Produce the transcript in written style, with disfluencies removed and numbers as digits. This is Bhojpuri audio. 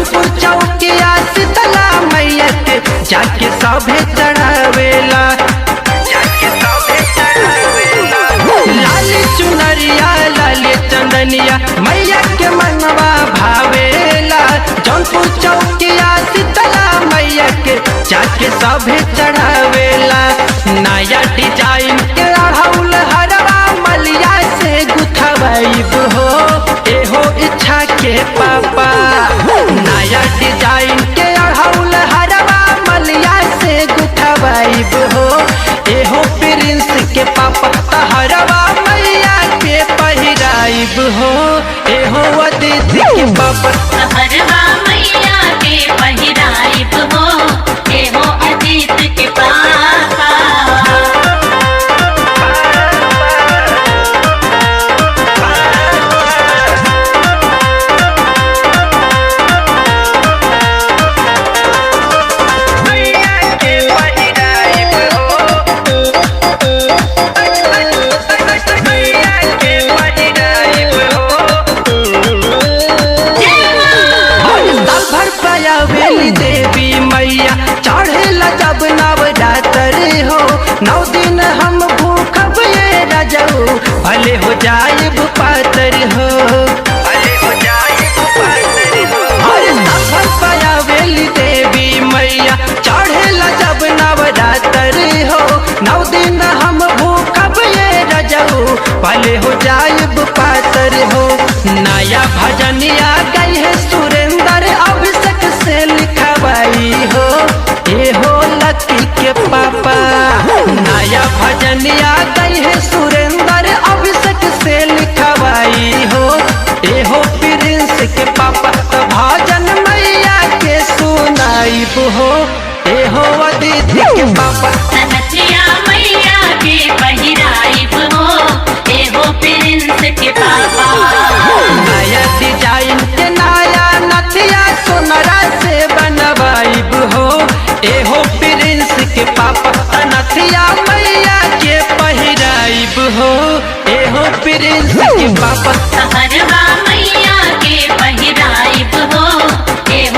जौनपुर चौकिया शीतला मैया के जाके सभे चढ़ावेला। लाल चुनरिया लाल चंदनिया मैया के मनवा भावेला। जौनपुर चौकिया शीतला मैया के जाके सभे चढ़ावेला। नया डिजाइन के अढ़ौल हरवा मलिया से गुथवाइब हो एहो इच्छा के पापा। नया डिजाइन के अढ़ौल हरवा मलिया से गुथवाइब हो एहो प्रिंस के पापा। तहरवा मैया के पहिराइब हो एहो अदिति के पापा। तहरवा मैया के पहिराइब हो एहो अदिति के पापा। देवी मैया चढ़ेला जब नवरात्र हो। 9 दिन हम भूखब ये राजऊ भले हो जाइब पातर हो। पयावेली देवी मैया चढ़ेला जब नवरात्र हो। 9 दिन हम भूखब ये राजऊ भले हो जाइब पातर हो। नया भजनिया गई है सुरेंद्र अभिषेक से लिखवाई हो एहो लकी के पापा। नया भजनिया गई है सुरेंद्र अभिषेक से लिखवाई हो एहो प्रिंस के पापा। तो भजन मैया के सुनाइब हो एहो अदिति के पापा। नथिया मैया के पहिराइब हो एहो प्रिंस के पापा। नया डिजाइन के नया नथिया सोनरा से बनवाइब हो एहो प्रिंस के पापा। नथिया मैया के पहिराइब हो एहो प्रिंस के पापा। तहरवा मैया के पहिराइब हो एहो